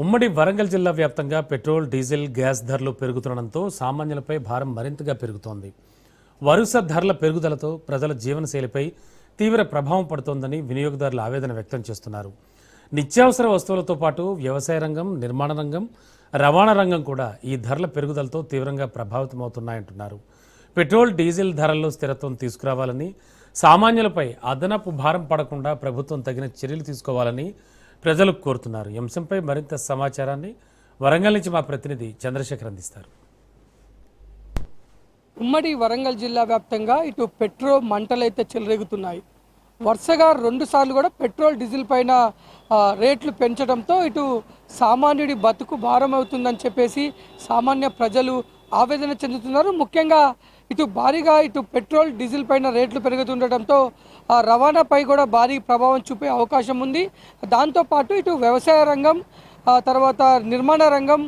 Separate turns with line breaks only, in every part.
ఉమ్మడి వరంగల్ జిల్లా వ్యాప్తంగా పెట్రోల్, డీజిల్, గ్యాస్ ధరలు పెరుగుతుండడంతో సామాన్యులపై భారం మరింతగా పెరుగుతోంది. వరుస ధరల పెరుగుదలతో ప్రజల జీవనశైలిపై తీవ్ర ప్రభావం పడుతోందని వినియోగదారులు ఆవేదన వ్యక్తం చేస్తున్నారు. నిత్యావసర వస్తువులతో పాటు వ్యవసాయ రంగం, నిర్మాణ రంగం, రవాణా రంగం కూడా ఈ ధరల పెరుగుదలతో తీవ్రంగా ప్రభావితమవుతున్నాయంటున్నారు. పెట్రోల్, డీజిల్ ధరల్లో స్థిరత్వం తీసుకురావాలని, సామాన్యులపై అదనపు భారం పడకుండా ప్రభుత్వం తగిన చర్యలు తీసుకోవాలని ప్రజలు కోరుతున్నారు. ఈ అంశంపై మరింత సమాచారాన్ని వరంగల్ నుంచి మా ప్రతినిధి చంద్రశేఖర్ అందిస్తారు.
ఉమ్మడి వరంగల్ జిల్లా వ్యాప్తంగా ఇటు పెట్రోల్ మంటలైతే చెలరేగుతున్నాయి. వరుసగా 2 సార్లు కూడా పెట్రోల్, డీజిల్ పైన రేట్లు పెంచడంతో ఇటు సామాన్యుడి బతుకు భారం అవుతుందని చెప్పేసి సామాన్య ప్రజలు ఆవేదన చెందుతున్నారు. ముఖ్యంగా ఇటు భారీగా ఇటు పెట్రోల్, డీజిల్ పైన రేట్లు పెరుగుతుండటంతో రవాణాపై కూడా భారీ ప్రభావం చూపే అవకాశం ఉంది. దాంతోపాటు ఇటు వ్యవసాయ రంగం, తర్వాత నిర్మాణ రంగం,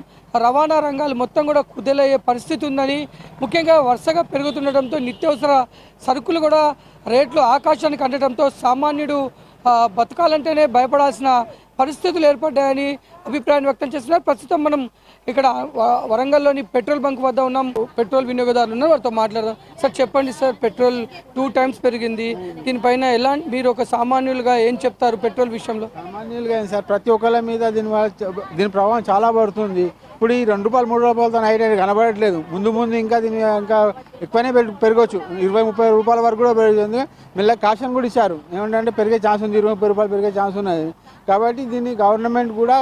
రవాణా రంగాలు మొత్తం కూడా కుదేలయ్యే పరిస్థితి ఉందని, ముఖ్యంగా వరుసగా పెరుగుతుండటంతో నిత్యావసర సరుకులు కూడా రేట్లు ఆకాశానికి అందడంతో సామాన్యుడు బతకాలంటేనే భయపడాల్సిన పరిస్థితులు ఏర్పడ్డాయని అభిప్రాయం వ్యక్తం చేస్తున్నారు. ప్రస్తుతం మనం ఇక్కడ వరంగల్లోని పెట్రోల్ బంక్ వద్ద ఉన్నాం. పెట్రోల్ వినియోగదారులు ఉన్నారు, వారితో మాట్లాడదాం. సార్ చెప్పండి సార్, పెట్రోల్ 2 టైమ్స్ పెరిగింది. దీనిపైన ఎలా మీరు ఒక సామాన్యులుగా ఏం చెప్తారు పెట్రోల్ విషయంలో?
సామాన్యులుగా సార్, ప్రతి ఒక్కళ్ళ మీద దీని ప్రభావం చాలా పడుతుంది. ఇప్పుడు ఈ ₹2, ₹3తో హైట్ కనబడట్లేదు. ముందు ఇంకా దీని ఇంకా ఎక్కువనే పెరగవచ్చు. ₹20-30 వరకు కూడా పెరుగుతుంది. మెల్లగా కాషన్ కూడా ఇచ్చారు, ఏమంటే పెరిగే ఛాన్స్ ఉంది, ₹20 పెరిగే ఛాన్స్ ఉన్నది. కాబట్టి దీన్ని గవర్నమెంట్ కూడా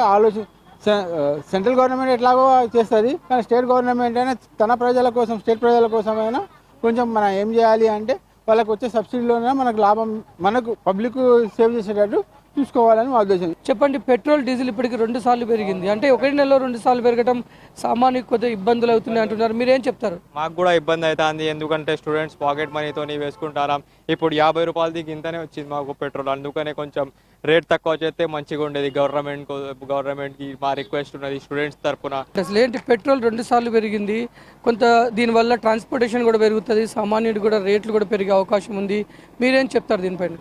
సెంట్రల్ గవర్నమెంట్ ఎట్లాగో చేస్తుంది, కానీ స్టేట్ గవర్నమెంట్ అయినా తన ప్రజల కోసం, స్టేట్ ప్రజల కోసమైనా కొంచెం మనం ఏం చేయాలి అంటే వాళ్ళకి వచ్చే సబ్సిడీలోనే మనకు లాభం, మనకు పబ్లిక్ సేవ్ చేసేటట్టు చూసుకోవాలని మా ఉద్దేశం.
చెప్పండి, పెట్రోల్, డీజిల్ ఇప్పటికి 2 సార్లు పెరిగింది అంటే ఒకటి నెలలో 2 సార్లు పెరగడం సామాన్యులకు కొద్దిగా ఇబ్బందులు అవుతున్నాయి అంటున్నారు. మీరేం చెప్తారు?
మాకు కూడా ఇబ్బంది అవుతుంది, ఎందుకంటే స్టూడెంట్స్ పాకెట్ మనీతో వేసుకుంటారా. ఇప్పుడు ₹50 ఇంతనే వచ్చింది మాకు పెట్రోల్, అందుకనే కొంచెం రేట్ తక్కువ చేస్తే మంచిగా ఉండేది. గవర్నమెంట్కి మా రిక్వెస్ట్ ఉన్నది స్టూడెంట్స్ తరఫున.
అసలు ఏంటి, పెట్రోల్ 2 సార్లు పెరిగింది, కొంత దీనివల్ల ట్రాన్స్పోర్టేషన్ కూడా పెరుగుతుంది, సామాన్యుడు కూడా రేట్లు కూడా పెరిగే అవకాశం ఉంది. మీరేం చెప్తారు దీనిపైన?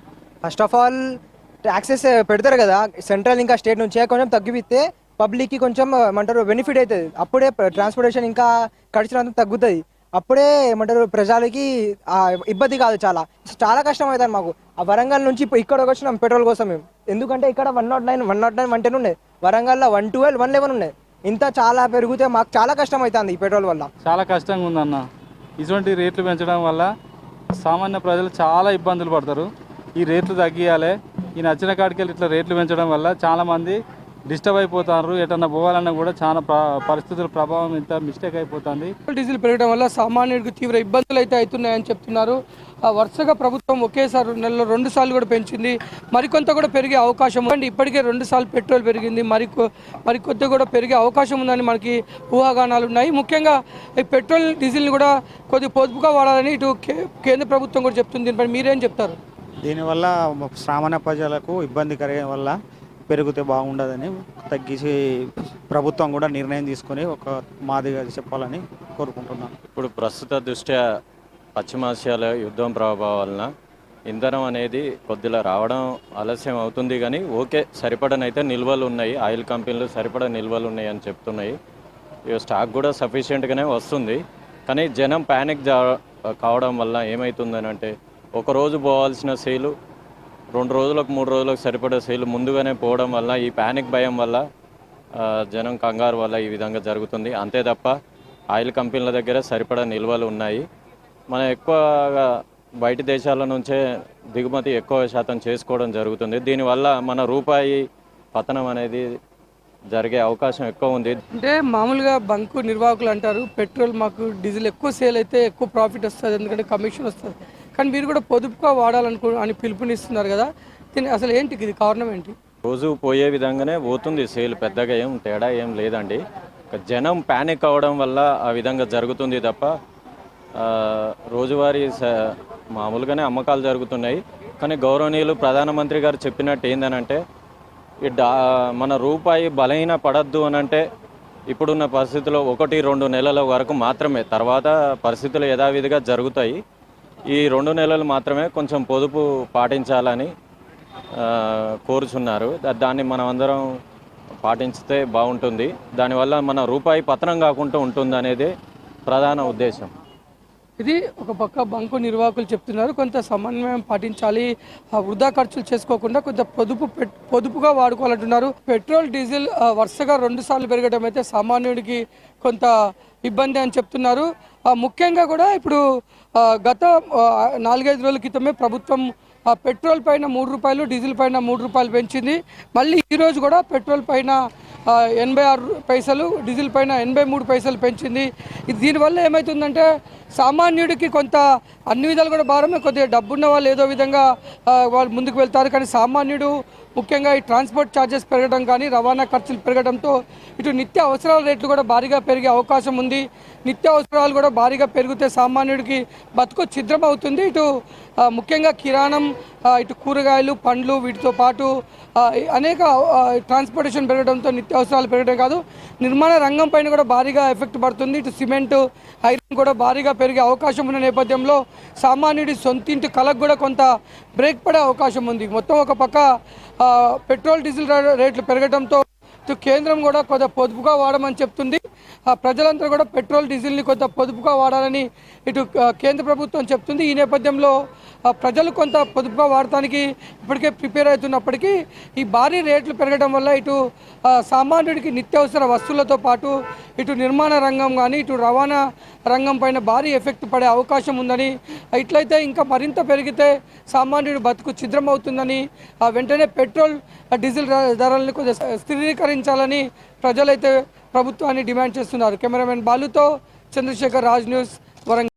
ఫస్ట్ ఆఫ్ ఆల్ ట్యాక్సెస్ పెడతారు కదా సెంట్రల్ ఇంకా స్టేట్ నుంచే, కొంచెం తగ్గిపిస్తే పబ్లిక్కి కొంచెం ఏమంటారు బెనిఫిట్ అవుతుంది. అప్పుడే ట్రాన్స్పోర్టేషన్ ఇంకా ఖర్చులంతా తగ్గుతుంది. అప్పుడే ఏమంటారు ప్రజలకి ఇబ్బంది కాదు, చాలా చాలా కష్టం అవుతుంది మాకు. ఆ వరంగల్ నుంచి ఇక్కడికి వచ్చినాం పెట్రోల్ కోసం మేము, ఎందుకంటే ఇక్కడ 109, 110 ఉన్నాయి, వరంగల్లో 112, 111 ఉన్నాయి. ఇంత చాలా పెరిగితే మాకు చాలా కష్టం అవుతుంది ఈ పెట్రోల్ వల్ల.
చాలా కష్టంగా ఉందన్న. ఇటువంటి రేట్లు పెంచడం వల్ల సామాన్య ప్రజలు చాలా ఇబ్బందులు పడతారు. ఈ రేట్లు తగ్గియాలి. ఈ నచ్చిన కాడికి ఇట్లా రేట్లు పెంచడం వల్ల చాలామంది డిస్టర్బ్ అయిపోతారు. ఎటన్నా పోవాలన్నా కూడా చాలా పరిస్థితుల ప్రభావం ఇంత మిస్టేక్ అయిపోతుంది.
డీజిల్ పెరగడం వల్ల సామాన్యుడికి తీవ్ర ఇబ్బందులు అయితే అవుతున్నాయని చెప్తున్నారు. వరుసగా ప్రభుత్వం ఒకేసారి నెలలో 2 సార్లు కూడా పెంచింది, మరికొంత కూడా పెరిగే అవకాశం ఉంది. ఇప్పటికే 2 సార్లు పెట్రోల్ పెరిగింది, మరికొద్ది కూడా పెరిగే అవకాశం ఉందని మనకి ఊహాగానాలు ఉన్నాయి. ముఖ్యంగా ఈ పెట్రోల్, డీజిల్ని కూడా కొద్ది పొదుపుగా వాడాలని ఇటు కేంద్ర ప్రభుత్వం కూడా చెప్తుంది. దీనిపై మీరేం చెప్తారు?
దీనివల్ల సామాన్య ప్రజలకు ఇబ్బంది కలిగే వల్ల పెరిగితే బాగుండదని తగ్గించి ప్రభుత్వం కూడా నిర్ణయం తీసుకొని ఒక మాదిరిగా చెప్పాలని కోరుకుంటున్నాను.
ఇప్పుడు ప్రస్తుత దృష్ట్యా పశ్చిమాసియాల యుద్ధం ప్రభావం వలన ఇంధనం అనేది కొద్దిగా రావడం ఆలస్యం అవుతుంది, కానీ ఓకే సరిపడనైతే నిల్వలు ఉన్నాయి. ఆయిల్ కంపెనీలు సరిపడ నిల్వలు ఉన్నాయి అని చెప్తున్నాయి. స్టాక్ కూడా సఫిషియెంట్గానే వస్తుంది, కానీ జనం ప్యానిక్ కావడం వల్ల ఏమవుతుందని అంటే ఒకరోజు పోవాల్సిన సేలు 2 రోజులకు 3 రోజులకు సరిపడే సేలు ముందుగానే పోవడం వల్ల ఈ ప్యానిక్ భయం వల్ల జనం కంగారు వల్ల ఈ విధంగా జరుగుతుంది. అంతే తప్ప ఆయిల్ కంపెనీల దగ్గర సరిపడా నిల్వలు ఉన్నాయి. మనం ఎక్కువగా బయట దేశాల నుంచే దిగుమతి ఎక్కువ శాతం చేసుకోవడం జరుగుతుంది. దీనివల్ల మన రూపాయి పతనం అనేది జరిగే అవకాశం ఎక్కువ ఉంది.
అంటే మామూలుగా బంకు నిర్వాహకులు అంటారు, పెట్రోల్ మాకు డీజిల్ ఎక్కువ సేల్ అయితే ఎక్కువ ప్రాఫిట్ వస్తుంది, ఎందుకంటే కమిషన్ వస్తుంది. కానీ మీరు కూడా పొదుపుగా అని పిలుపునిస్తున్నారు కదా, దీని అసలు ఏంటి, ఇది కారణం ఏంటి?
రోజు పోయే విధంగానే పోతుంది సేల్, పెద్దగా ఏం తేడా ఏం లేదండి. జనం ప్యానిక్ అవ్వడం వల్ల ఆ విధంగా జరుగుతుంది తప్ప రోజువారీ మామూలుగానే అమ్మకాలు జరుగుతున్నాయి. కానీ గౌరవనీయులు ప్రధానమంత్రి గారు చెప్పినట్టు ఏందనంటే మన రూపాయి బలహీన పడద్దు అనంటే ఇప్పుడున్న పరిస్థితుల్లో 1-2 నెలల వరకు మాత్రమే, తర్వాత పరిస్థితులు యథావిధిగా జరుగుతాయి. ఈ 2 నెలలు మాత్రమే కొంచెం పొదుపు పాటించాలని కోరుచున్నారు. దాన్ని మనం అందరం పాటించితే బాగుంటుంది. దానివల్ల మన రూపాయి పతనం కాకుండా ఉంటుంది అనేది ప్రధాన ఉద్దేశం.
ఇది ఒక పక్క బంకు నిర్వాహకులు చెప్తున్నారు, కొంత సమన్వయం పాటించాలి, వృధా ఖర్చులు చేసుకోకుండా కొంత పొదుపుగా వాడుకోవాలంటున్నారు. పెట్రోల్ డీజిల్ వరుసగా 2 సార్లు పెరగడం అయితే సామాన్యుడికి కొంత ఇబ్బంది అని చెప్తున్నారు. ముఖ్యంగా కూడా ఇప్పుడు గత 4-5 రోజుల క్రితమే ప్రభుత్వం పెట్రోల్ పైన 3 రూపాయలు, డీజిల్ పైన 3 రూపాయలు పెంచింది. మళ్ళీ ఈరోజు కూడా పెట్రోల్ పైన 86 పైసలు, డీజిల్ పైన 83 పైసలు పెంచింది. దీనివల్ల ఏమవుతుందంటే సామాన్యుడికి కొంత అన్ని విధాలు కూడా భారమే. కొద్దిగా డబ్బున్న వాళ్ళు ఏదో విధంగా వాళ్ళు ముందుకు వెళ్తారు, కానీ సామాన్యుడు ముఖ్యంగా ఈ ట్రాన్స్పోర్ట్ ఛార్జెస్ పెరగడం కానీ రవాణా ఖర్చులు పెరగడంతో ఇటు నిత్య అవసరాల రేట్లు కూడా భారీగా పెరిగే అవకాశం ఉంది. నిత్య అవసరాలు కూడా భారీగా పెరిగితే సామాన్యుడికి బతుకు ఛిద్రం అవుతుంది. ఇటు ముఖ్యంగా కిరాణం, ఇటు కూరగాయలు, పండ్లు, వీటితో పాటు అనేక ట్రాన్స్పోర్టేషన్ పెరగడంతో నిత్య అవసరాలు పెరగడం కాదు, నిర్మాణ రంగం పైన కూడా భారీగా ఎఫెక్ట్ పడుతుంది. ఇటు సిమెంటు, ఐరన్ కూడా భారీగా పెరిగే అవకాశం ఉన్న నేపథ్యంలో సామాన్యుడి సొంతింటి కళకు కూడా కొంత బ్రేక్ పడే అవకాశం ఉంది. మొత్తం ఒక పక్క పెట్రోల్ డీజిల్ రేట్లు పెరగడంతో ఇటు కేంద్రం కూడా కొంత పొదుపుగా వాడమని చెప్తుంది. ప్రజలంతా కూడా పెట్రోల్ డీజిల్ని కొంత పొదుపుగా వాడాలని ఇటు కేంద్ర ప్రభుత్వం చెప్తుంది. ఈ నేపథ్యంలో ప్రజలు కొంత పొదుపుగా వాడటానికి ఇప్పటికే ప్రిపేర్ అవుతున్నప్పటికీ ఈ భారీ రేట్లు పెరగడం వల్ల ఇటు సామాన్యుడికి నిత్యావసర వస్తువులతో పాటు ఇటు నిర్మాణ రంగం కానీ ఇటు రవాణా రంగం పైన భారీ ఎఫెక్ట్ పడే అవకాశం ఉందని, ఇట్లయితే ఇంకా మరింత పెరిగితే సామాన్యుడి బతుకు ఛిద్రం అవుతుందని వెంటనే పెట్రోల్ డీజిల్ ధరలను కొంచెం స్థిరీకరించాలని ప్రజలైతే ప్రభుత్వాన్ని డిమాండ్ చేస్తున్నారు. కెమెరామెన్ బాలుతో చంద్రశేఖర్, రాజ్ న్యూస్, వరంగల్.